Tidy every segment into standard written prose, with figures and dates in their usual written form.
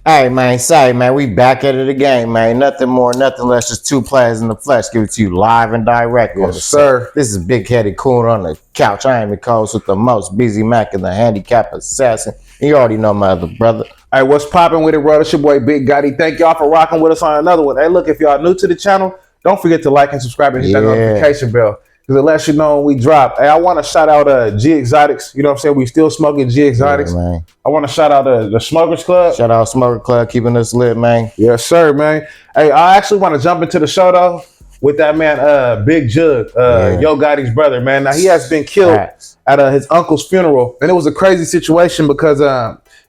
All right, man. Sorry, man. We back at it again, man. Nothing more, nothing less. Just two players in the flesh. Give it to you live and direct. Yes, sir. This is Big Headed Coolin on the couch. I am the co-host with the most busy Mac and the handicap assassin. And you already know my other brother. Hey, what's popping with it, brother? It's your boy Big Gotti. Thank y'all for rocking with us on another one. Hey, look, if y'all new to the channel, don't forget to like and subscribe and hit that notification bell, because it lets you know when we drop. Hey, I want to shout out G Exotics. You know what I'm saying? We still smoking G Exotics. Yeah, man. I want to shout out the Smokers Club. Shout out Smoker Club, keeping us lit, man. Yes, sir, man. Hey, I actually want to jump into the show, though, with that man, Big Jook, Yo Gotti's brother, man. Now, he has been killed at his uncle's funeral. And it was a crazy situation because,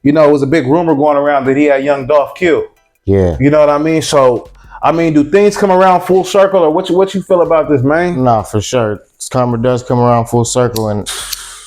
you know, it was a big rumor going around that he had Young Dolph killed. Yeah. You know what I mean? So, I mean, do things come around full circle, or what you feel about this, man? No, for sure. Karma does come around full circle, and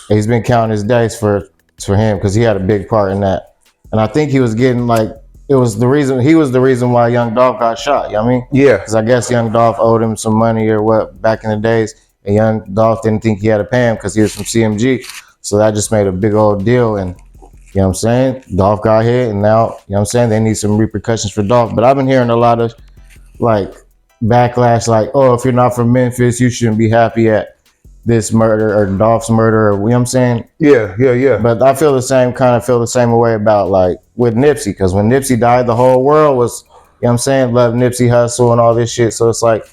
he's been counting his days for him because he had a big part in that. And I think he was getting like, he was the reason why Young Dolph got shot. You know what I mean? Yeah. Because I guess Young Dolph owed him some money or what back in the days, and Young Dolph didn't think he had to pay him because he was from CMG. So that just made a big old deal. And you know what I'm saying? Dolph got hit, and now, you know what I'm saying, they need some repercussions for Dolph. But I've been hearing a lot of like backlash, like, oh, if you're not from Memphis, you shouldn't be happy at this murder or Dolph's murder, or, you know what I'm saying? Yeah. But I feel the same way about like with Nipsey, because when Nipsey died, the whole world was, you know what I'm saying, love Nipsey Hussle and all this shit. So it's like,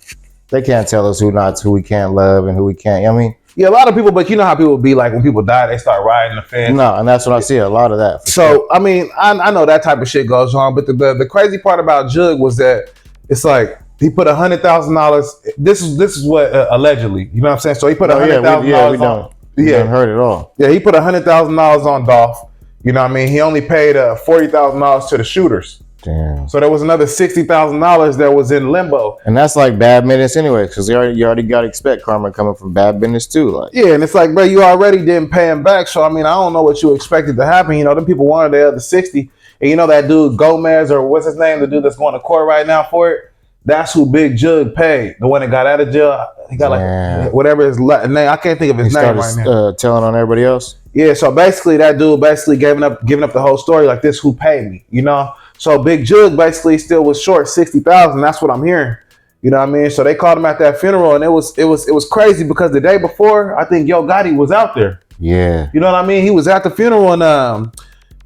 they can't tell us who we can't love and who we can't, you know what I mean? Yeah, a lot of people, but you know how people be like when people die, they start riding the fence. No, and that's what I see, a lot of that. So, sure. I mean, I know that type of shit goes on, but the crazy part about Jook was that it's like he put $100,000. This is what allegedly, you know what I'm saying? So he put $100,000 on. We don't heard it all. Yeah, he put $100,000 on Dolph. You know what I mean? He only paid $40,000 to the shooters. Damn. So there was another $60,000 that was in limbo. And that's like bad business anyway, because you already got to expect karma coming from bad business too. Like, yeah, and it's like, bro, you already didn't pay him back. So I mean, I don't know what you expected to happen. You know, them people wanted the other 60. And you know that dude Gomez, or what's his name, the dude that's going to court right now for it? That's who Big Jook paid. The one that got out of jail. He got like whatever his name. I can't think of his name right now. Telling on everybody else. Yeah, so basically that dude giving up the whole story, like, this who paid me, you know? So Big Jook basically still was short $60,000. That's what I'm hearing. You know what I mean? So they called him at that funeral, and it was crazy because the day before, I think Yo Gotti was out there. Yeah. You know what I mean? He was at the funeral, and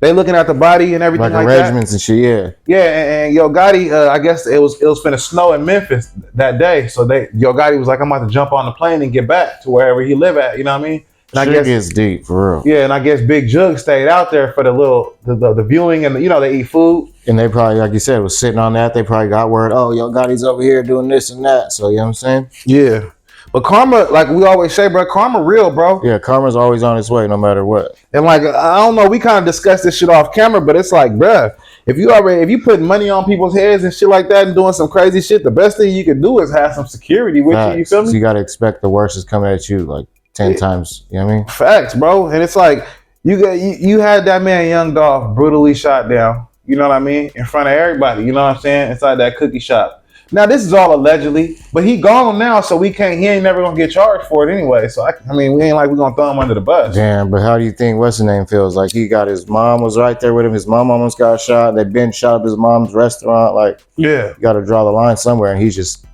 they looking at the body and everything like arrangements and shit. Yeah. Yeah, and Yo Gotti, I guess it was finna snow in Memphis that day. So Yo Gotti was like, I'm about to jump on the plane and get back to wherever he live at. You know what I mean? And I guess it's deep for real. Yeah, and I guess Big Jook stayed out there for the viewing, and you know, they eat food. And they probably, like you said, was sitting on that. They probably got word, oh, Yo Gotti's over here doing this and that. So you know what I'm saying? Yeah. But karma, like we always say, bro, karma real, bro. Yeah, karma's always on its way, no matter what. And like, I don't know, we kind of discussed this shit off camera, but it's like, bro, if you putting money on people's heads and shit like that and doing some crazy shit, the best thing you can do is have some security with you. You feel me? So you got to expect the worst is coming at you like 10 times. You know what I mean? Facts, bro. And it's like, you had that man Young Dolph brutally shot down. You know what I mean? In front of everybody. You know what I'm saying? Inside that cookie shop. Now, this is all allegedly, but he gone now, so he ain't never gonna get charged for it anyway. So I mean, we ain't like we're gonna throw him under the bus. Damn, but how do you think what's his name feels? Like, he got his mom was right there with him. His mom almost got shot. They been shot up his mom's restaurant. Like, yeah, you got to draw the line somewhere, and he just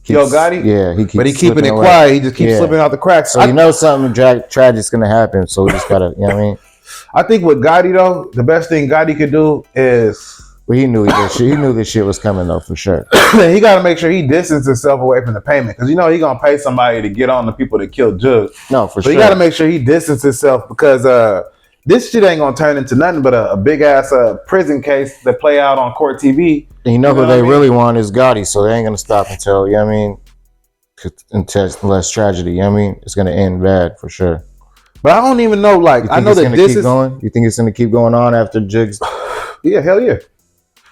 keeps, Yo Gotti. Yeah, he keeps. But he keeping it quiet. He just keeps slipping out the cracks. So you know something tragic's gonna happen. So we just gotta, you know what I mean? I think with Gotti though, the best thing Gotti could do is. Well, he knew this shit was coming though, for sure. He got to make sure he distances himself away from the payment, because you know he gonna pay somebody to get on the people that killed Jook. No, for sure. So he got to make sure he distances himself, because this shit ain't gonna turn into nothing but a big ass prison case that play out on court TV. And you know who they really want is Gotti, so they ain't gonna stop until, you know what I mean, unless tragedy. You know what I mean, it's gonna end bad for sure. But I don't even know. Like, I know that this is going. You think it's gonna keep going on after Jook's? Yeah, hell yeah.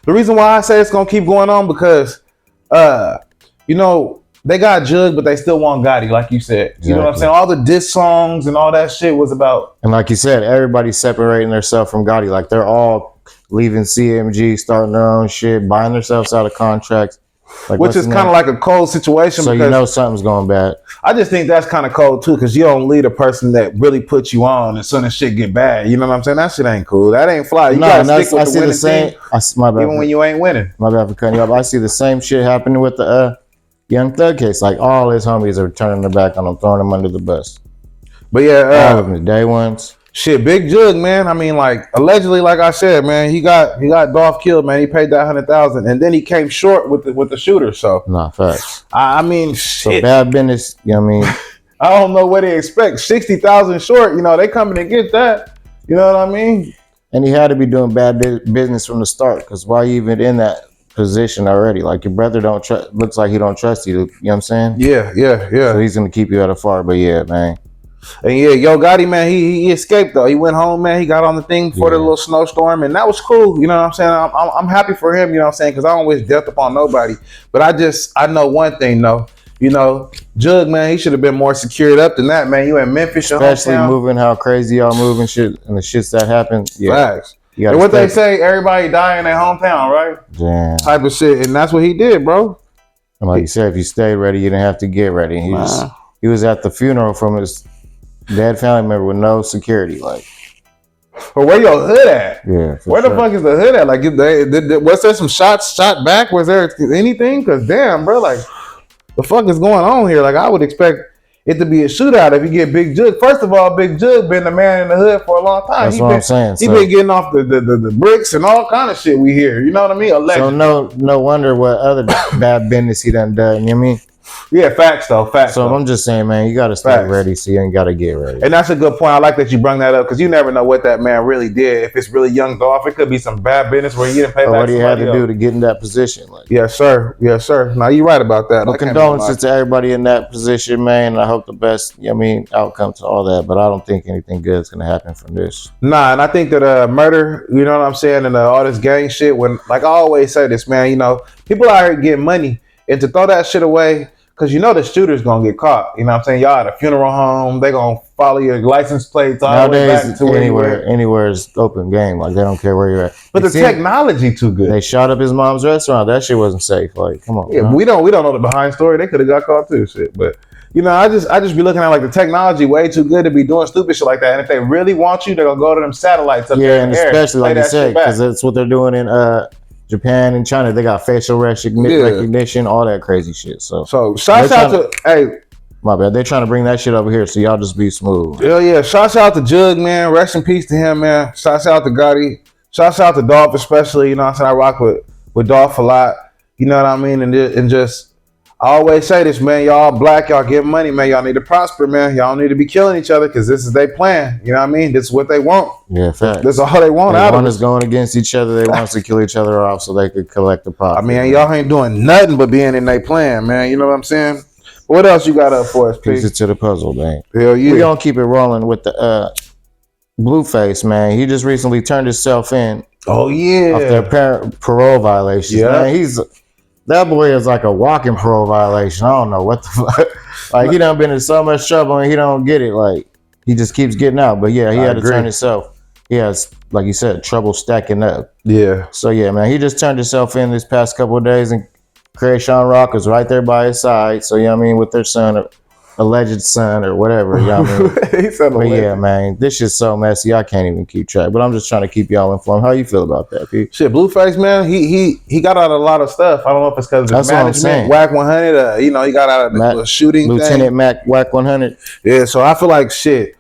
The reason why I say it's gonna keep going on because, you know, they got Jook, but they still want Gotti, like you said. Exactly. You know what I'm saying? All the diss songs and all that shit was about. And like you said, everybody's separating themselves from Gotti. Like, they're all leaving CMG, starting their own shit, buying themselves out of contracts. Like, which is kind of like a cold situation. So you know something's going bad. I just think that's kind of cold too, because you don't lead a person that really puts you on, and soon as shit get bad, you know what I'm saying? That shit ain't cool. That ain't fly. You gotta stick with the winning team, my bad, even when you ain't winning. My bad for cutting you off. I see the same shit happening with the Young Thug case. Like, all his homies are turning their back on him, throwing him under the bus. But yeah, all of them, the day ones. Shit, Big Jook, man. I mean, like, allegedly, like I said, man, he got Dolph killed, man. He paid that $100,000, and then he came short with the shooter. So, nah, facts. I mean, shit. So bad business. You know what I mean? I don't know what they expect. 60,000 short. You know, they coming to get that. You know what I mean? And he had to be doing bad business from the start, because why you even in that position already? Like, your brother looks like he don't trust you. You know what I'm saying? Yeah. So he's gonna keep you at a far. But yeah, man. And yeah, Yo Gotti, man, he escaped though. He went home, man. He got on the thing before the little snowstorm, and that was cool. You know what I'm saying? I'm happy for him. You know what I'm saying? Because I don't wish death upon nobody. But I know one thing though. You know, Jug, man, he should have been more secured up than that, man. You in Memphis, especially moving how crazy y'all moving shit and the shits that happen. Yeah. Facts. And what they say, everybody die in their hometown, right? Damn. Type of shit, and that's what he did, bro. And like you said, if you stayed ready, you didn't have to get ready. He was at the funeral from his dead family member with no security, like. But where your hood at? Yeah. Where the fuck is the hood at? Like, was there some shots shot back? Was there anything? Cause damn, bro, like, the fuck is going on here? Like, I would expect it to be a shootout if you get Big Jug. First of all, Big Jug been the man in the hood for a long time. That's what I'm saying. He been getting off the bricks and all kind of shit we hear. You know what I mean? Allegedly. So no wonder what other bad business he done. You know what I mean? Yeah, facts though. So I'm just saying, man, you got to stay ready, so you ain't got to get ready. And that's a good point. I like that you brought that up, because you never know what that man really did. If it's really Young Dolph, it could be some bad business where he didn't pay back. What he had to do to get in that position. Like. Yes, sir. Now you're right about that. But condolences to everybody in that position, man. And I hope the best, outcome to all that. But I don't think anything good is going to happen from this. Nah, and I think that murder, you know what I'm saying, and all this gang shit, when, like I always say this, man, people out here getting money, and to throw that shit away, because the shooter's going to get caught. You know what I'm saying? Y'all at a funeral home, they going to follow your license plates all the way back to anywhere is open game. Like, they don't care where you're at. But the technology too good. They shot up his mom's restaurant. That shit wasn't safe. Like, come on. Yeah, man. We don't know the behind story. They could have got caught too, shit. But I just be looking at like the technology way too good to be doing stupid shit like that. And if they really want you, they're gonna go to them satellites up there. Yeah, and especially like you said, because that's what they're doing in Japan and China. They got facial recognition, all that crazy shit. So shouts out to my bad. They're trying to bring that shit over here, so y'all just be smooth. Hell yeah. Shouts out to Jug, man. Rest in peace to him, man. Shouts out to Gotti. Shouts out to Dolph, especially. You know what I'm saying? I rock with Dolph a lot. You know what I mean? And just, I always say this, man. Y'all black, y'all get money, man. Y'all need to prosper, man. Y'all need to be killing each other, because this is their plan. You know what I mean? This is what they want. Yeah, facts. That's all they want out of us. One is going against each other. They want us to kill each other off so they could collect the profit. I mean, y'all ain't doing nothing but being in their plan, man. You know what I'm saying? What else you got up for us, Piece it to the puzzle, man. Hell yeah. We gonna keep it rolling with the Blueface, man. He just recently turned himself in. Oh yeah. Off their parole violations. Yeah. Man, that boy is like a walking parole violation. I don't know what the fuck. Like, he done been in so much trouble and he don't get it. Like, he just keeps getting out. But yeah, he had to turn himself. He has, like you said, trouble stacking up. Yeah. So yeah, man, he just turned himself in this past couple of days, and Krayshawn Rock was right there by his side. So, with their son, or alleged son, or whatever. He said but yeah, man, this shit's so messy, I can't even keep track. But I'm just trying to keep y'all informed. How you feel about that, Pete? Shit, Blueface, man, he got out of a lot of stuff. I don't know if it's because of his management. WACK100, he got out of the shooting Lieutenant thing. Mac WACK100. Yeah, so I feel like shit.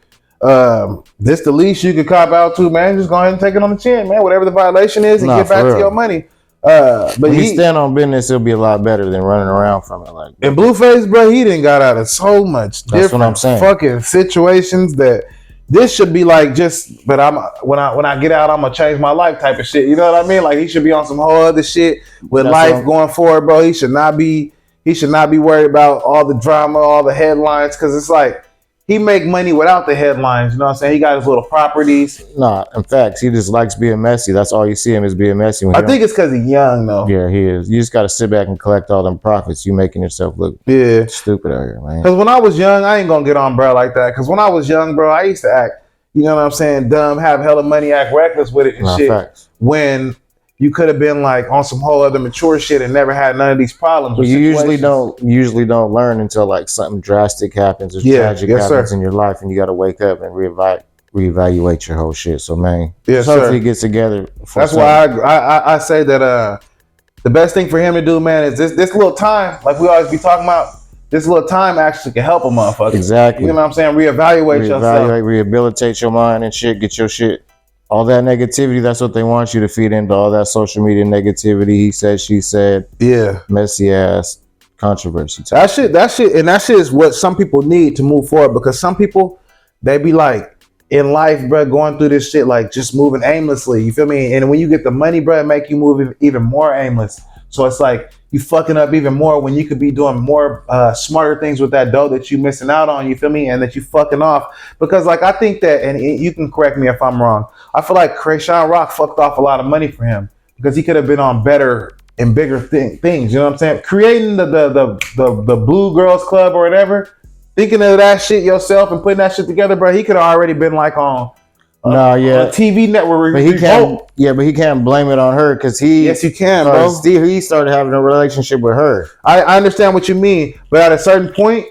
This the least you could cop out to, man. Just go ahead and take it on the chin, man. Whatever the violation is, and get back to your money. But when he stand on business, it'll be a lot better than running around from it. Like, and Blueface, bro, he didn't got out of so much That's what I'm saying. Fucking situations that this should be like just. But when I get out, I'm gonna change my life type of shit. You know what I mean? Like, he should be on some whole other shit with life going forward, bro. He should not be worried about all the drama, all the headlines, because it's like, he make money without the headlines. You know what I'm saying? He got his little properties. Nah, in fact, he just likes being messy. That's all you see him is being messy. I think it's because he's young, though. Yeah, he is. You just got to sit back and collect all them profits. You making yourself look stupid out here, man. Because when I was young, I ain't going to get on bro like that. Because when I was young, bro, I used to act, you know what I'm saying, dumb, have hella money, act reckless with it and shit. Facts. When you could have been like on some whole other mature shit and never had none of these problems. But you usually don't learn until like something drastic happens or tragic happens in your life, and you got to wake up and reevaluate your whole shit. So man, hopefully get together. That's why I say that the best thing for him to do, man, is this little time, like we always be talking about. This little time actually can help a motherfucker. Exactly. You know what I'm saying? Reevaluate yourself. Rehabilitate your mind and shit. Get your shit. All that negativity, that's what they want you to feed into. All that social media negativity. He said, she said. Yeah. Messy ass controversy. That shit is what some people need to move forward, because some people, they be like, in life, bro, going through this shit, like just moving aimlessly. You feel me? And when you get the money, bro, it make you move even more aimless. So it's like you fucking up even more when you could be doing more smarter things with that dough that you missing out on. You feel me? And that you fucking off. Because like I think that, and you can correct me if I'm wrong, I feel like Krayshawn Rock fucked off a lot of money for him, because he could have been on better and bigger things. You know what I'm saying? Creating the Blue Girls Club or whatever, thinking of that shit yourself and putting that shit together, bro. He could have already been like on a TV network. But he can't blame it on her, because yes, you can, bro. He started having a relationship with her. I understand what you mean, but at a certain point,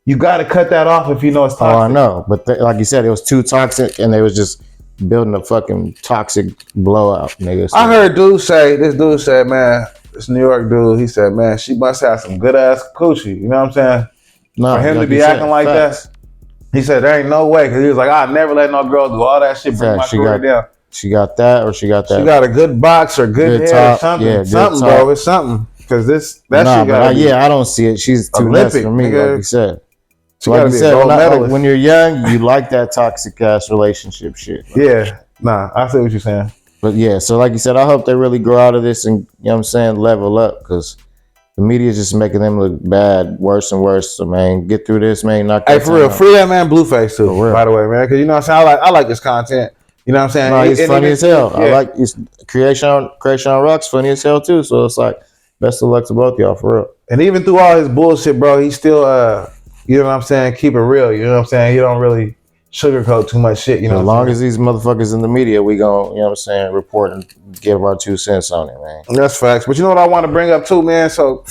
you got to cut that off if you know it's toxic. Oh, I know, but like you said, it was too toxic, and they was just building a fucking toxic blowout, nigga. So, I heard this dude said, man, this New York dude, he said, man, she must have some good ass coochie. You know what I'm saying? No, for him to be acting like that. He said there ain't no way, because he was like, I'd never let no girl do all that shit, bring my career down. She got that, or she got that. She got a good box or good hair top, or something. Yeah, something, bro. It's something. Because shit got I don't see it. She's too nuts for me, nigga. Like you said. So like you said, when you're young, you like that toxic ass relationship shit. Like, yeah. Nah, I see what you're saying. But yeah, so like you said, I hope they really grow out of this and, you know what I'm saying, level up, because the media is just making them look bad, worse and worse. So, man, get through this, man. Hey, for real, free that man Blueface, too, by the way, man. Because, you know what I'm saying? I like this content. You know what I'm saying? No, he's funny as hell. Yeah. I like his Creation Rock's funny as hell, too. So, it's like, best of luck to both y'all, for real. And even through all his bullshit, bro, he's still, you know what I'm saying, keep it real. You know what I'm saying? He don't really sugarcoat too much shit. You know, as long as these motherfuckers in the media, we gon', you know what I'm saying, report and give our 2 cents on it, man. That's facts. But you know what I want to bring up, too, man? So...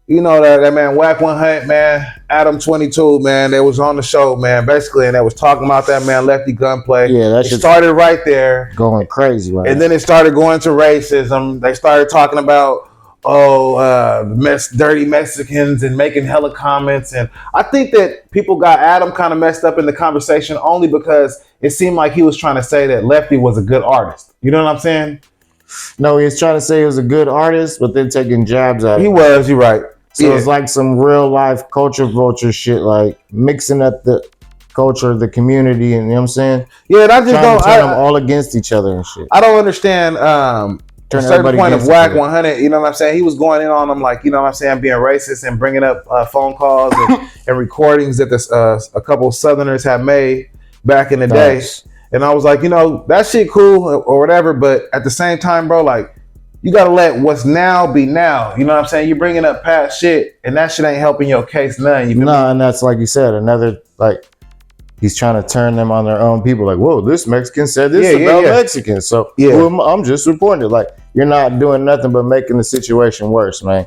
you know that man, WACK100, man, ADAM22, man, they was on the show, man, basically, and they was talking about that man lefty gunplay. Yeah, that shit started right there. Going crazy, right? And then it started going to racism. They started talking about, dirty Mexicans and making hella comments. And I think that people got Adam kind of messed up in the conversation only because it seemed like he was trying to say that Lefty was a good artist. You know what I'm saying? No, he was trying to say he was a good artist, but then taking jabs at him. He was, you're right. So it's like some real life culture vulture shit, like mixing up the culture of the community, and you know what I'm saying? Yeah, and I just don't turn them all against each other and shit. I don't understand a certain point of WACK100, you know what I'm saying? He was going in on them like, you know what I'm saying, being racist and bringing up phone calls and recordings that a couple of Southerners had made back in the day. And I was like, you know, that shit cool or whatever, but at the same time, bro, like, you got to let what's now be now. You know what I'm saying? You're bringing up past shit, and that shit ain't helping your case none. And that's like you said, another, like, he's trying to turn them on their own people. Like, whoa, this Mexican said this about Mexicans. So I'm just reporting it. Like, you're not doing nothing but making the situation worse, man.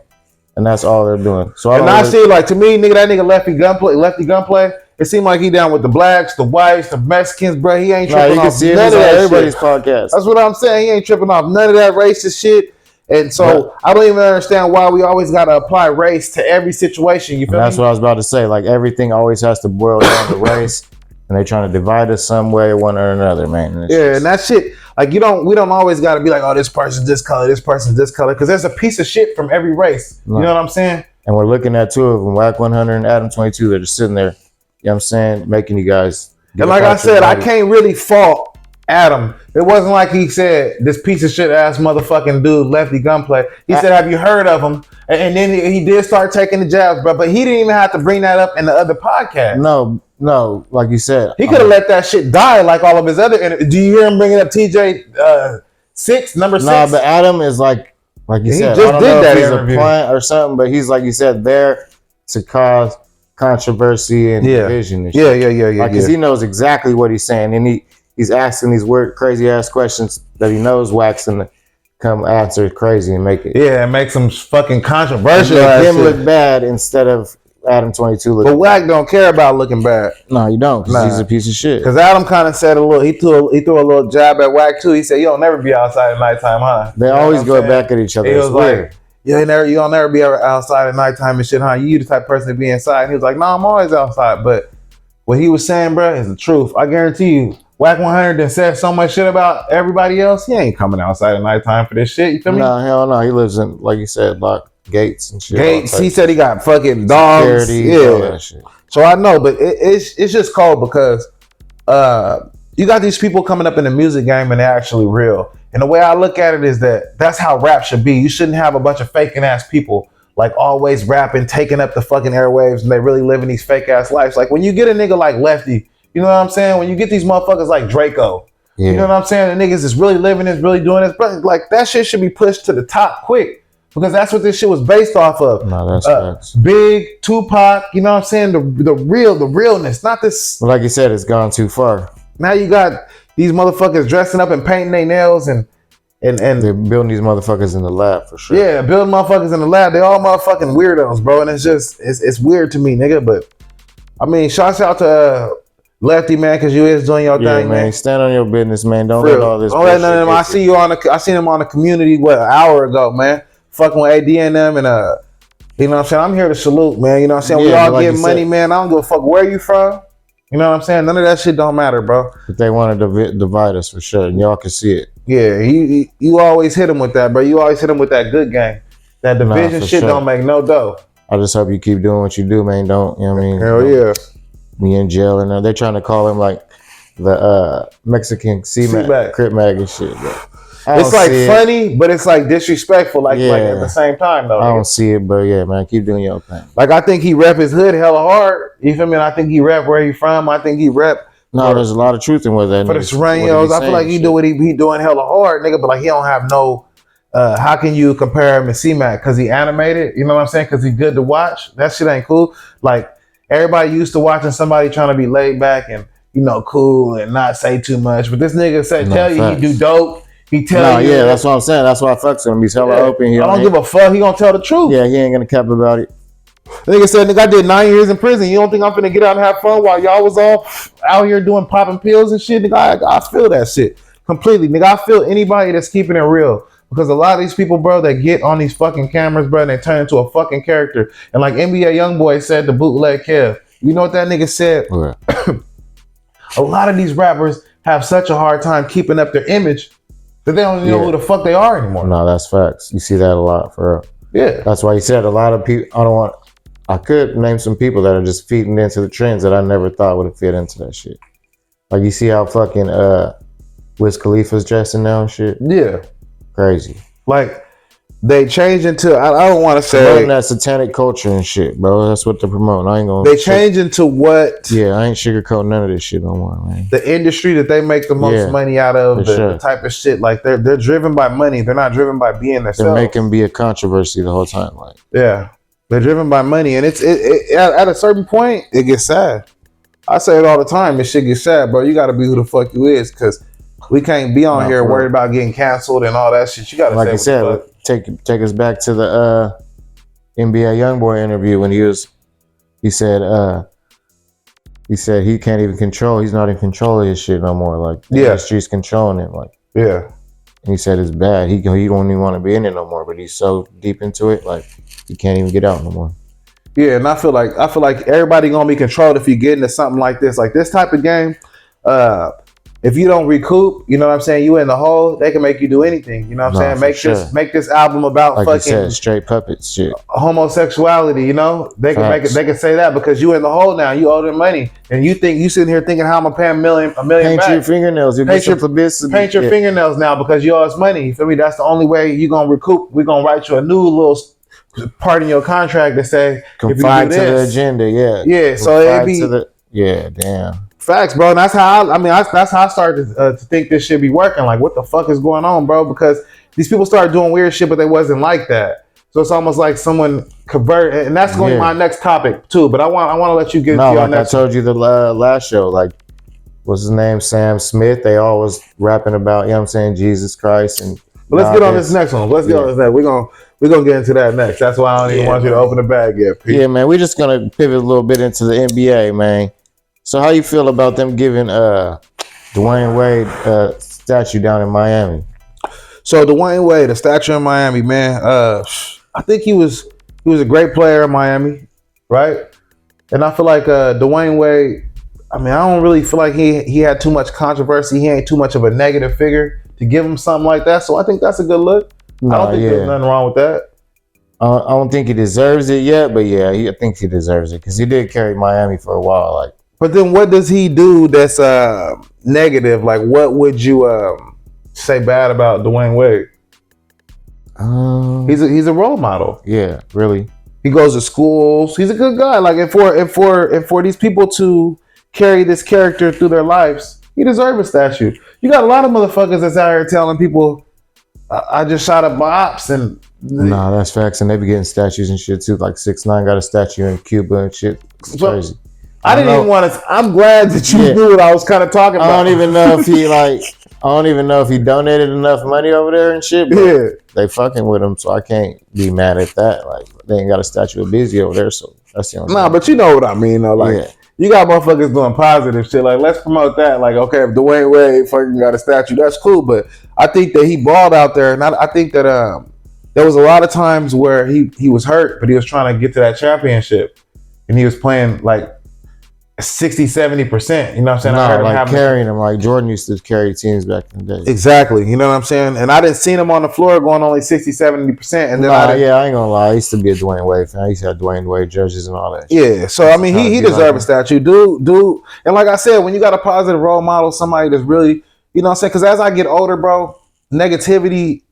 And that's all they're doing. So I see, like, to me, nigga, that nigga lefty gunplay, it seemed like he down with the blacks, the whites, the Mexicans, bro. He ain't tripping off none of that everybody's shit. Podcast. That's what I'm saying. He ain't tripping off none of that racist shit. And so I don't even understand why we always got to apply race to every situation. You feel me? That's what I was about to say. Like, everything always has to boil down to race, and they're trying to divide us some way, one or another, man. And that shit, like, we don't always got to be like, oh, this person's this color, this person's this color, because there's a piece of shit from every race. You know what I'm saying? And we're looking at 2 of them, WACK100 and ADAM22, that are sitting there. You know what I'm saying? Making you guys. And like I said, I can't really fault Adam. It wasn't like he said, this piece of shit ass motherfucking dude, lefty gunplay. He said, have you heard of him? And then he did start taking the jabs, bro. But he didn't even have to bring that up in the other podcast. No, like you said. He could have let that shit die like all of his other. Do you hear him bringing up TJ 6, number 6? No, but Adam is like you said. He just did that he's a plant or something, but he's, like you said, there to cause controversy and division and shit. Yeah. Because he knows exactly what he's saying, and he's asking these weird, crazy ass questions that he knows Wax and come after crazy and make it. Yeah, and make some fucking controversial. Make him look bad instead of ADAM22 looking. But Wack don't care about looking bad. No, you don't. Nah. He's a piece of shit. Because Adam kind of said a little. He threw a little jab at Wack too. He said, "You don't never be outside at nighttime, huh?" They always go back at each other. He was like, "You don't never be outside at nighttime and shit, huh? You the type of person to be inside." And he was like, "No, I'm always outside." But what he was saying, bro, is the truth. I guarantee you, WACK100 done said so much shit about everybody else. He ain't coming outside at nighttime for this shit. You feel me? No, hell no. He lives in, like you said, locked gates and shit. Gates. He said he got fucking dogs. Security, all that shit. So I know, but it's just cold because you got these people coming up in the music game and they're actually real. And the way I look at it is that's how rap should be. You shouldn't have a bunch of faking ass people like always rapping, taking up the fucking airwaves, and they really living these fake ass lives. Like when you get a nigga like Lefty, you know what I'm saying? When you get these motherfuckers like Draco, you know what I'm saying? The niggas is really living this, really doing this. But like that shit should be pushed to the top quick. Because that's what this shit was based off of. No, that's Big, Tupac, you know what I'm saying? The realness, not this. Like you said, it's gone too far. Now you got these motherfuckers dressing up and painting their nails and they're building these motherfuckers in the lab for sure. Yeah, building motherfuckers in the lab. They all motherfucking weirdos, bro. And it's weird to me, nigga. But I mean, shouts out to Lefty, man, because you is doing your thing, man. Stand on your business, man. Don't let all this. Don't let none of them. I seen him on the community an hour ago, man. Fucking with AD and them and you know what I'm saying? I'm here to salute, man. You know what I'm saying? We all like get money, man. I don't give a fuck where you from. You know what I'm saying? None of that shit don't matter, bro. But they want to divide us for sure, and y'all can see it. Yeah, you always hit him with that, bro. You always hit him with that good game. That division shit don't make no dough. I just hope you keep doing what you do, man. Don't, you know what I mean? Hell yeah. Me in jail, and they're trying to call him like the Mexican C-Mac, Crip Mag and shit, bro. It's like funny, but it's like disrespectful, like at the same time, though. I don't see it, but yeah, man, keep doing your thing. Like I think he rep his hood hella hard. You feel me? I think he rep where he from. I think he rep. No, there's a lot of truth in what that. For the Serranos, I feel like he do what he doing hella hard, nigga. But like he don't have no. How can you compare him to C-Mac? Because he animated, you know what I'm saying? Because he's good to watch. That shit ain't cool. Like everybody used to watching somebody trying to be laid back and cool and not say too much. But this nigga tell you he do dope. He tell you. Yeah, that's what I'm saying. That's why I fucks with him. He's hella open. I don't give a fuck. He gonna tell the truth. Yeah, he ain't gonna cap about it. The nigga said, nigga, I did 9 years in prison. You don't think I'm finna get out and have fun while y'all was all out here doing popping pills and shit? Nigga, I feel that shit completely. Nigga, I feel anybody that's keeping it real. Because a lot of these people, bro, that get on these fucking cameras, bro, and they turn into a fucking character. And like NBA Youngboy said, the bootleg Kev. You know what that nigga said? Okay. A lot of these rappers have such a hard time keeping up their image that they don't even know who the fuck they are anymore. No, that's facts. You see that a lot, for real. Yeah. That's why he said a lot of people, I could name some people that are just feeding into the trends that I never thought would have fit into that shit. Like you see how fucking Wiz Khalifa's dressing now and shit? Yeah. Crazy. Like they changed into, I don't want to say promoting that satanic culture and shit, bro. That's what they're promoting. I ain't gonna. They change into what? Yeah, I ain't sugarcoating none of this shit no more, man. The industry that they make the most money out of, the type of shit. Like they're driven by money. They're not driven by being themselves. They're making be a controversy the whole time, like. Yeah, they're driven by money, and at a certain point it gets sad. I say it all the time. This shit gets sad, bro. You got to be who the fuck you is, because we can't be on here worried about getting canceled and all that shit. You got to, like you said, take us back to the NBA Youngboy interview when he said he can't even control. He's not in control of his shit no more. Like the industry's controlling him. Like and he said it's bad. He don't even want to be in it no more. But he's so deep into it, like he can't even get out no more. Yeah, and I feel like everybody gonna be controlled if you get into something like this type of game. If you don't recoup, you know what I'm saying, you in the hole, they can make you do anything. You know what I'm saying? Make this album about like fucking, you said, straight puppets shit. Homosexuality, you know? They can make it, they can say that because you in the hole now, you owe them money. And you sitting here thinking how I'm gonna pay a million paint back. Your fingernails, paint your fingernails now because you owe us money. You feel me? That's the only way you gonna recoup. We're gonna write you a new little part in your contract that say confined to the agenda, Yeah, so it be damn. Facts, bro. And that's how that's how I started to think this shit be working. Like, what the fuck is going on, bro? Because these people started doing weird shit, but they wasn't like that. So it's almost like someone converted, and that's going to be my next topic too. But I want to let you get your next. I told you the last show, like, what's his name? Sam Smith. They all was rapping about, you know what I'm saying, Jesus Christ and But let's get on this next one. Let's get on this next. We're gonna get into that next. That's why I don't even want you to open the bag yet, Pete. Yeah, man. We're just gonna pivot a little bit into the NBA, man. So how you feel about them giving Dwayne Wade a statue down in Miami? So Dwayne Wade, a statue in Miami, man. I think he was a great player in Miami, right? And I feel like Dwayne Wade, I mean, I don't really feel like he had too much controversy. He ain't too much of a negative figure to give him something like that. So I think that's a good look. I don't think there's nothing wrong with that. I don't think he deserves it yet, but yeah, I think he deserves it because he did carry Miami for a while. Like, but then what does he do that's negative? Like, what would you say bad about Dwayne Wade? He's a role model. Yeah, really. He goes to schools. He's a good guy. Like, and for these people to carry this character through their lives, he deserves a statue. You got a lot of motherfuckers that's out here telling people, I just shot up my ops and. Nah, that's facts, and they be getting statues and shit too. Like 6ix9ine got a statue in Cuba and shit. It's crazy. I didn't even want to. I'm glad that you knew what I was kind of talking about. I don't even know if he donated enough money over there and shit. But they fucking with him, so I can't be mad at that. Like, they ain't got a statue of Busy over there, so that's the only thing. But you know what I mean, though. Like, you got motherfuckers doing positive shit. Like, let's promote that. Like, okay, if Dwayne Wade fucking got a statue, that's cool. But I think that he balled out there, and I think that there was a lot of times where he was hurt, but he was trying to get to that championship, and he was playing like 60-70%. You know what I'm saying? No, like carrying him like Jordan used to carry teams back in the day. Exactly. You know what I'm saying? And I didn't see him on the floor going only 60-70%. And then I ain't gonna lie. I used to be a Dwayne Wade fan. I used to have Dwayne Wade jerseys and all that. Yeah. So I mean, he deserves a statue, dude. And like I said, when you got a positive role model, somebody that's really, you know what I'm saying? Because as I get older, bro, negativity.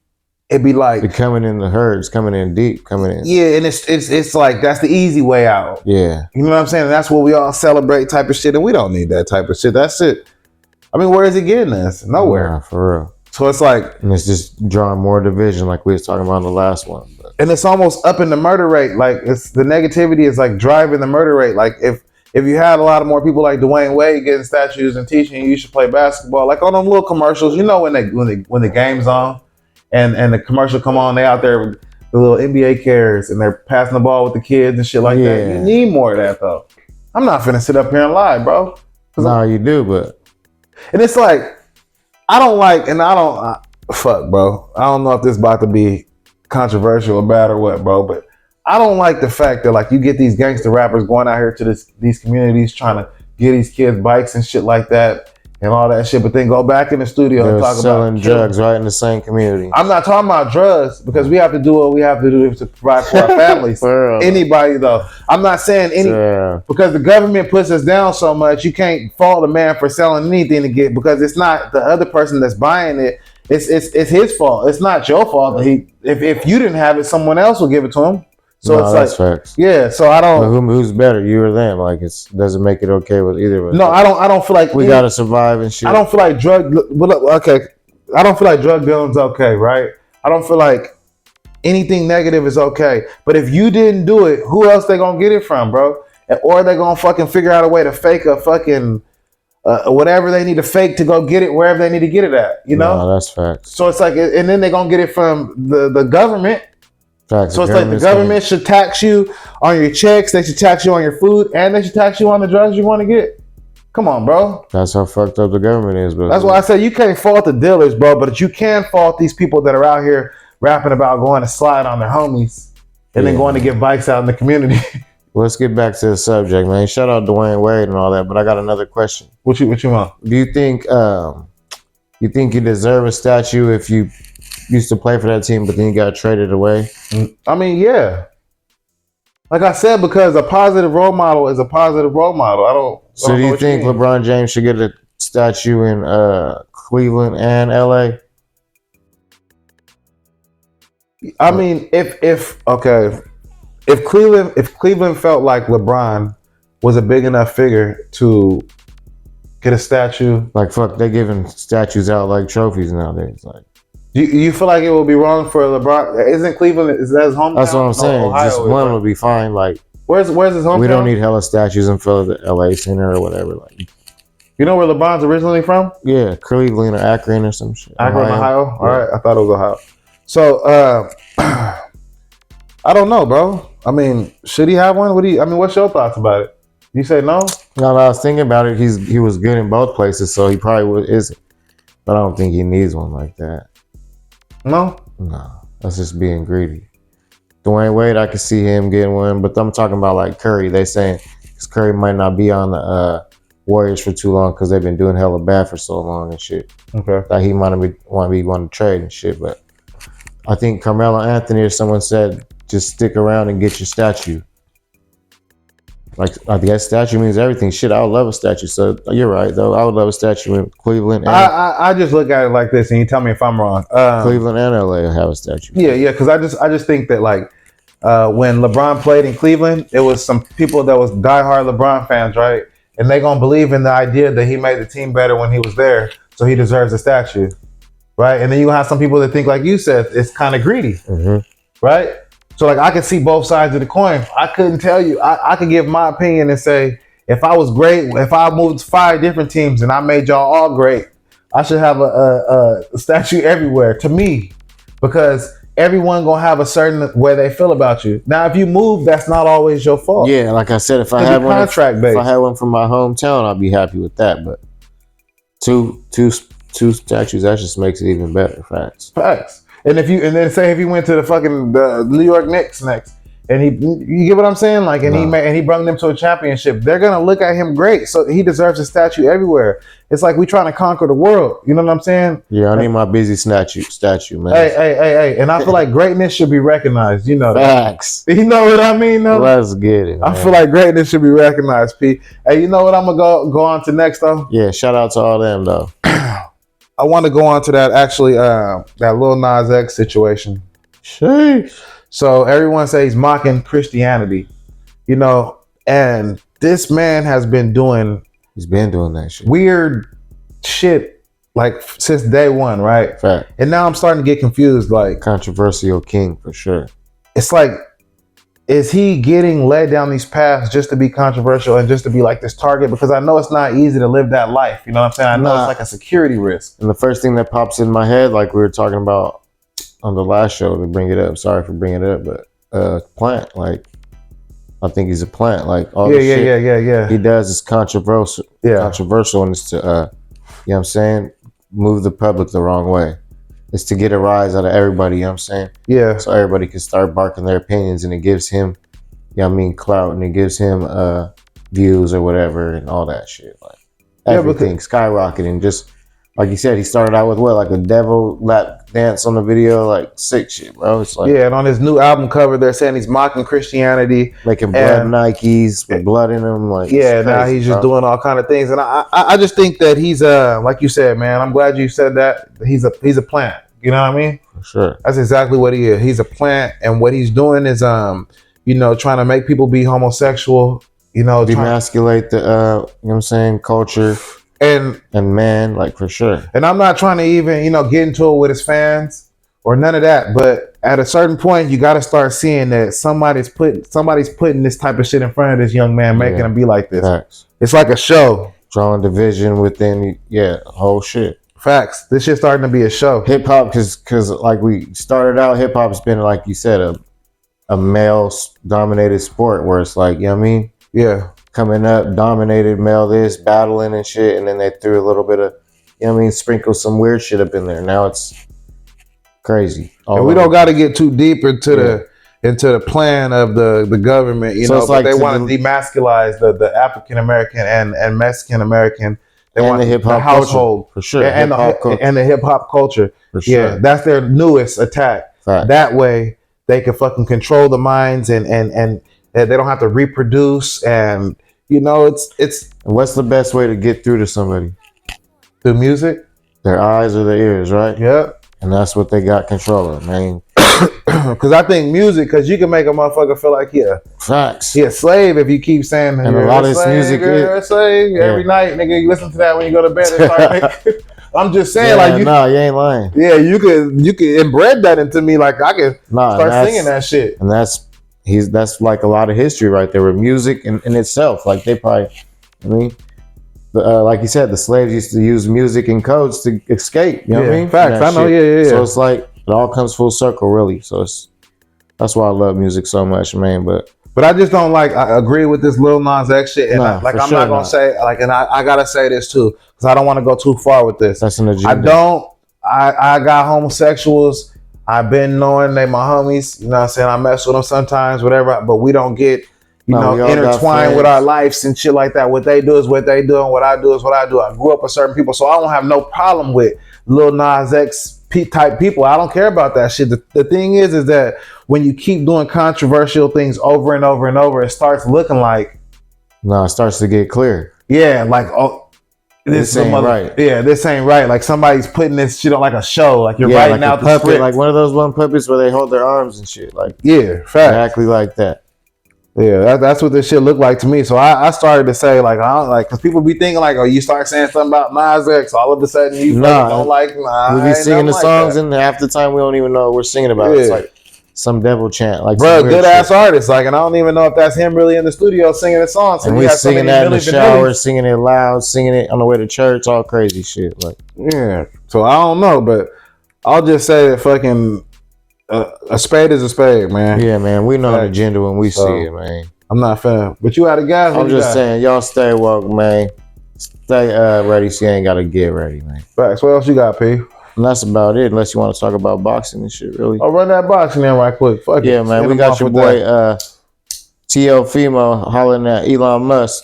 It'd be like they're coming in the herds, coming in deep, coming in. Yeah, and it's like that's the easy way out. Yeah, you know what I'm saying. And that's what we all celebrate type of shit, and we don't need that type of shit. That's it. I mean, where is it getting us? Nowhere. Nah, for real. So it's like, and it's just drawing more division, like we was talking about in the last one. But. And it's almost up in the murder rate. Like it's the negativity is like driving the murder rate. Like if you had a lot of more people like Dwayne Wade getting statues and teaching you should play basketball, like on them little commercials, you know when the game's on. And the commercial come on, they out there with the little NBA carrots and they're passing the ball with the kids and shit like that. You need more of that though. I'm not finna sit up here and lie, bro. No, you do, but and it's like fuck, bro. I don't know if this is about to be controversial or bad or what, bro, but I don't like the fact that like you get these gangster rappers going out here to these communities trying to get these kids bikes and shit like that. And all that shit, but then go back in the studio and talk about selling drugs right in the same community. I'm not talking about drugs because we have to do what we have to do to provide for our families. Anybody though, I'm not saying because the government puts us down so much. You can't fault a man for selling anything to get because it's not the other person that's buying it. It's his fault. It's not your fault that if you didn't have it, someone else will give it to him. So it's like, facts. Yeah. So I don't. Who's better, you or them? Like it doesn't make it okay with either of us. No, I don't feel like we gotta survive and shit. I don't feel like I don't feel like drug dealing's okay, right? I don't feel like anything negative is okay. But if you didn't do it, who else they gonna get it from, bro? Or they gonna fucking figure out a way to fake a fucking whatever they need to fake to go get it wherever they need to get it at. You know? No, that's facts. So it's like, and then they gonna get it from the government. Facts. So it's like the government should tax you on your checks, they should tax you on your food, and they should tax you on the drugs you want to get. Come on, bro. That's how fucked up the government is, bro. That's why I said you can't fault the dealers, bro, but you can fault these people that are out here rapping about going to slide on their homies and then going to get bikes out in the community. Well, let's get back to the subject, man. Shout out Dwayne Wade and all that, but I got another question. What you want? Do you think you deserve a statue if you used to play for that team, but then you got traded away? I mean, yeah. Like I said, because a positive role model is a positive role model. So do you think LeBron James should get a statue in Cleveland and LA? I mean, if Cleveland felt like LeBron was a big enough figure to get a statue, like fuck, they giving statues out like trophies nowadays. Like, you feel like it would be wrong for LeBron? Isn't Cleveland? Is that his hometown? That's what I'm saying. Just one would be fine. Like, where's his hometown? We don't need hella statues in front of the LA Center or whatever. Like, You know where LeBron's originally from? Yeah, Cleveland or Akron or some shit. Akron, Ohio. Yeah. All right, I thought it was Ohio. So I don't know, bro. I mean, should he have one? What's your thoughts about it? You say no? No, I was thinking about it. He was good in both places, so he probably isn't. But I don't think he needs one like that. No? No, that's just being greedy. Dwayne Wade, I could see him getting one, but I'm talking about like Curry. They saying because Curry might not be on the Warriors for too long because they've been doing hella bad for so long and shit. Okay. That he might want to trade and shit. But I think Carmelo Anthony or someone said just stick around and get your statue. Like, I guess statue means everything. Shit, I would love a statue. So you're right, though. I would love a statue in Cleveland. And I just look at it like this, and you tell me if I'm wrong. Cleveland and LA have a statue. Yeah, because I just think that like when LeBron played in Cleveland, it was some people that was diehard LeBron fans, right? And they gonna believe in the idea that he made the team better when he was there, so he deserves a statue, right? And then you have some people that think, like you said, it's kind of greedy, right? So like I could see both sides of the coin. I couldn't tell you. I could give my opinion and say if I was great, if I moved to 5 different teams and I made y'all all great, I should have a statue everywhere to me, because everyone gonna have a certain way they feel about you. Now, if you move, that's not always your fault. Yeah, like I said, if I had one from my hometown, I'd be happy with that. But two statues, that just makes it even better. Facts. And then say if he went to the New York Knicks next, and you get what I'm saying? Like, and he brought them to a championship, they're gonna look at him great. So he deserves a statue everywhere. It's like we trying to conquer the world. You know what I'm saying? Yeah, I need my busy statue, man. Hey. And I feel like greatness should be recognized. You know that. Facts. You know what I mean? Though? Let's get it, man. I feel like greatness should be recognized, P. Hey, you know what I'm gonna go on to next though? Yeah, shout out to all them though. I want to go on to that actually, that Lil Nas X situation. Sheesh. So everyone says he's mocking Christianity, you know, and this man has been doing that shit. Weird shit like since day one, right? Fact. And now I'm starting to get confused. Like, controversial king for sure. It's like, is he getting led down these paths just to be controversial and just to be like this target? Because I know it's not easy to live that life. You know what I'm saying? I know it's like a security risk. And the first thing that pops in my head, like we were talking about on the last show, to bring it up. Sorry for bringing it up, but plant. Like, I think he's a plant. Like all the shit he does is controversial. Yeah, controversial, and it's to, you know what I'm saying, move the public the wrong way. It's to get a rise out of everybody. You know what I'm saying? Yeah. So everybody can start barking their opinions, and it gives him, you know what I mean, clout, and it gives him views or whatever, and all that shit. Like everything skyrocketing. Just like you said, he started out with what, like a devil lap dance on the video, like sick shit, bro. It's like, yeah, and on his new album cover, they're saying he's mocking Christianity, making blood Nikes with blood in them. Like, yeah, now he's just doing all kind of things, and I just think that he's like you said, man. I'm glad you said that. He's a plant. You know what I mean? For sure. That's exactly what he is. He's a plant, and what he's doing is you know, trying to make people be homosexual. You know, demasculate the you know what I'm saying, culture. And man, like, for sure. And I'm not trying to even, you know, get into it with his fans or none of that. But at a certain point, you got to start seeing that somebody's putting this type of shit in front of this young man, making him be like this. Facts. It's like a show. Drawing division within, whole shit. Facts. This shit's starting to be a show. Hip hop, because like we started out, hip hop's been, like you said, a male dominated sport where it's like, you know what I mean? Yeah. Coming up, dominated male this, battling and shit, and then they threw a little bit of, you know what I mean, sprinkle some weird shit up in there. Now it's crazy. And we don't got to get too deep into the plan of the government, you know, but like they want to demasculize the African American and Mexican American. They want the hip hop household for sure, and the hip hop culture for sure. Yeah, that's their newest attack. Fact. That way they can fucking control the minds and they don't have to reproduce, and you know, it's. What's the best way to get through to somebody? Through music, their eyes or their ears, right? Yep. And that's what they got control of, man. Because I think music, because you can make a motherfucker feel like facts. He a slave if you keep saying. And a lot of this music you're a slave every night, nigga. You listen to that when you go to bed. It's like, I'm just saying, like, you ain't lying. Yeah, you could embed that into me, like I could start singing that shit. And that's like a lot of history right there with music in itself. Like they probably, I mean, like you said, the slaves used to use music and codes to escape. You know what I mean? Facts. I know. Yeah. So it's like it all comes full circle, really. So that's why I love music so much, man. But I just don't like. I agree with this Lil Nas X shit, and I'm not gonna say like, and I gotta say this too because I don't want to go too far with this. That's an agenda. I got homosexuals. I've been knowing they my homies. You know what I'm saying? I mess with them sometimes, whatever. But we don't get intertwined with our lives and shit like that. What they do is what they do, and what I do is what I do. I grew up with certain people, so I don't have no problem with Lil Nas X type people. I don't care about that shit. The thing is that when you keep doing controversial things over and over and over, it starts looking like it starts to get clear. Yeah, like this ain't right. Yeah, this ain't right. Like somebody's putting this shit on like a show. Like you're writing like out the puppet, like one of those one puppets where they hold their arms and shit. Like exactly like that. Yeah, that's what this shit looked like to me. So I started to say like, I don't like, because people be thinking like, oh, you start saying something about Nas X, all of a sudden you don't like. We be singing the songs, and half the time we don't even know what we're singing about. It's like some devil chant, like bro, good ass artist. Like, and I don't even know if that's him really in the studio singing the song. So and we singing that in the shower, singing it loud, singing it on the way to church, all crazy shit. Like, yeah. So I don't know, but I'll just say that fucking. A spade is a spade, man. Yeah, man. We know an agenda when we see it, man. I'm not fan. But you out of guys. I'm just saying, y'all stay woke, man. Stay ready so you ain't got to get ready, man. Facts. What else you got, P? And that's about it, unless you want to talk about boxing and shit, really. I'll run that boxing in right quick. Fuck yeah, man. We got your boy T.O. Fimo hollering at Elon Musk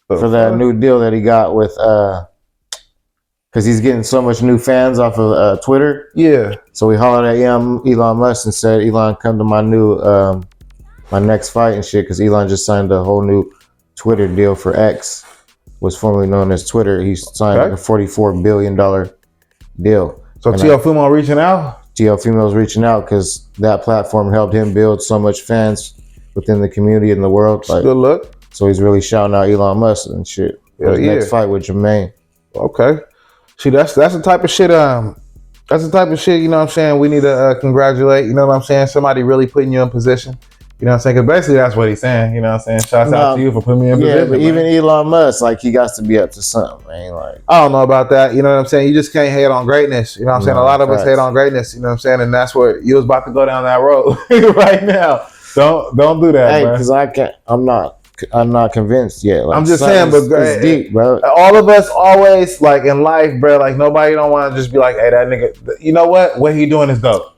for that new deal that he got with... because he's getting so much new fans off of Twitter. Yeah. So we hollered at Elon Musk and said, Elon, come to my new, my next fight and shit. Because Elon just signed a whole new Twitter deal for X, was formerly known as Twitter. He signed like a $44 billion deal. So T.O. Fimo reaching out? T.O. Fimo's reaching out because that platform helped him build so much fans within the community and the world. Like, good luck. So he's really shouting out Elon Musk and shit. For his next fight with Jermaine. Okay. See, that's the type of shit. That's the type of shit. You know what I'm saying? We need to congratulate. You know what I'm saying? Somebody really putting you in position. You know what I'm saying? Because basically that's what he's saying. You know what I'm saying? Shouts out to you for putting me in position. Yeah, but even Elon Musk, like, he got to be up to something, man. Like, I don't know about that. You know what I'm saying? You just can't hate on greatness. You know what I'm saying? A lot of us hate on greatness. You know what I'm saying? And that's what you was about to go down that road right now. Don't do that, hey, because I'm not convinced yet. Like, I'm just saying, but it's deep, bro. All of us always, like, in life, bro, like, nobody don't want to just be like, hey, that nigga, you know what he doing is dope.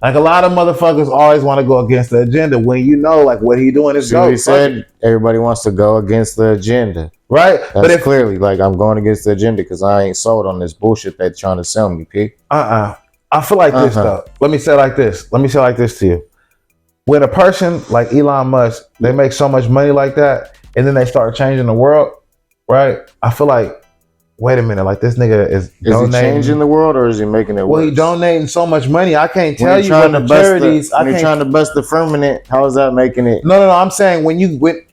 Like, a lot of motherfuckers always want to go against the agenda when you know, like, what he doing is dope. He said everybody wants to go against the agenda. Right? That's clearly, like, I'm going against the agenda because I ain't sold on this bullshit they're trying to sell me, P. I feel like this, though. Let me say it like this to you. When a person like Elon Musk, they make so much money like that, and then they start changing the world, right? I feel like, wait a minute, like this nigga is donating. He changing the world or is he making it worse? Well, he donating so much money. I can't tell you what the charities. When you're trying to bust the firmament, how is that making it? No. I'm saying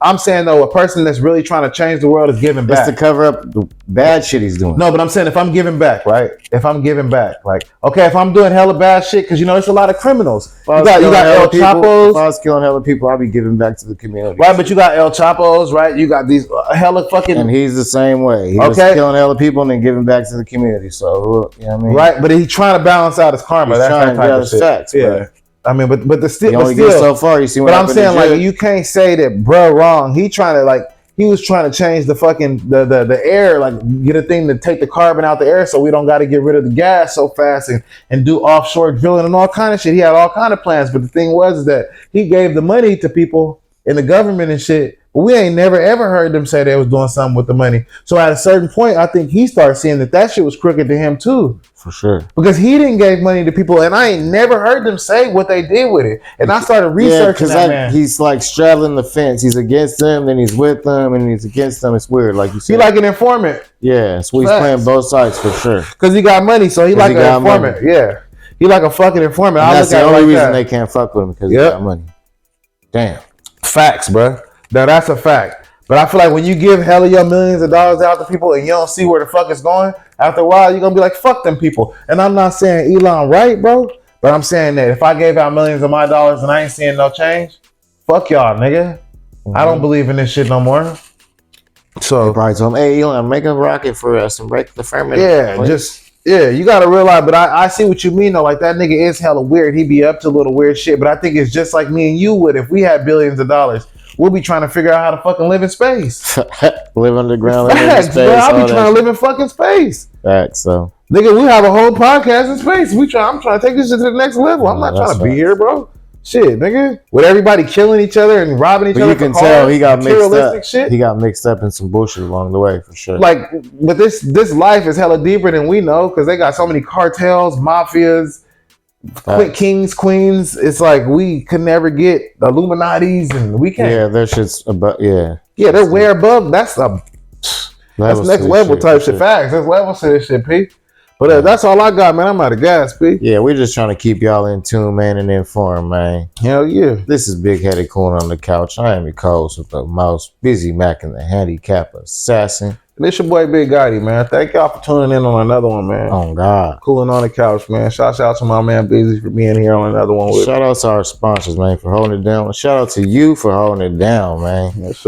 I'm saying though, a person that's really trying to change the world is giving back. It's to cover up the bad shit he's doing. No, but I'm saying if I'm giving back, right? If I'm giving back, like, okay, if I'm doing hella bad shit, because you know it's a lot of criminals. You got El Chapos. If I was killing hella people, I'd be giving back to the community. Right, but you got El Chapos, right? You got these hella fucking. And he's the same way. He was killing hella people and then giving back to the community. So, you know what I mean? Right, but he's trying to balance out his karma. That's that type of shit. Facts, yeah. Bro. I mean, but the still, you only get so far. You see what I'm saying? Like, you can't say that, bro, wrong. He was trying to change the fucking the air, like get a thing to take the carbon out the air, so we don't got to get rid of the gas so fast and do offshore drilling and all kind of shit. He had all kind of plans, but the thing was that he gave the money to people in the government and shit. But we ain't never ever heard them say they was doing something with the money. So at a certain point, I think he started seeing that shit was crooked to him too. For sure. Because he didn't give money to people, and I ain't never heard them say what they did with it. And I started researching that man. He's like straddling the fence. He's against them, then he's with them, and he's against them. It's weird, like you said. He like an informant. Yeah, so he's playing both sides for sure. Because he got money, so he like an informant. Money. Yeah, he like a fucking informant. And that's the only reason they can't fuck with him, because he got money. Damn. Facts, bro. Now that's a fact. But I feel like when you give hella your millions of dollars out to people and you don't see where the fuck it's going, after a while you're gonna be like, fuck them people. And I'm not saying Elon right, bro, but I'm saying that if I gave out millions of my dollars and I ain't seeing no change, fuck y'all, nigga. I don't believe in this shit no more. So they probably told him, hey, Elon, make a rocket for us and break the firmament. Yeah, you gotta realize, but I see what you mean though. Like that nigga is hella weird. He be up to a little weird shit, but I think it's just like me and you would. If we had billions of dollars, we'll be trying to figure out how to fucking live in space. Live underground, live in space. Bro, I'll be trying to live in fucking space. Facts, so. Nigga, we have a whole podcast in space. I'm trying to take this shit to the next level. I'm not trying to be here, bro. Shit, nigga. With everybody killing each other and robbing each other. You can tell he got mixed up. Shit. He got mixed up in some bullshit along the way, for sure. Like, but this life is hella deeper than we know because they got so many cartels, mafias, kings, queens. It's like we could never get Illuminati's and we can't. Yeah, that shit's about, Yeah, they're way above. That's next level type shit. Facts. That's level shit, P. But that's all I got, man. I'm out of gas, P. Yeah, we're just trying to keep y'all in tune, man, and informed, man. Hell yeah. This is Big Headed Coolin on the couch. I am your co-host with the mouse, Busy Mac and the handicap assassin. This your boy Big Gotti, man. Thank y'all for tuning in on another one, man. Oh, God. Coolin on the couch, man. Shout out to my man Busy for being here on another one with Shout out to our sponsors, man, for holding it down. Shout out to you for holding it down, man. Yes,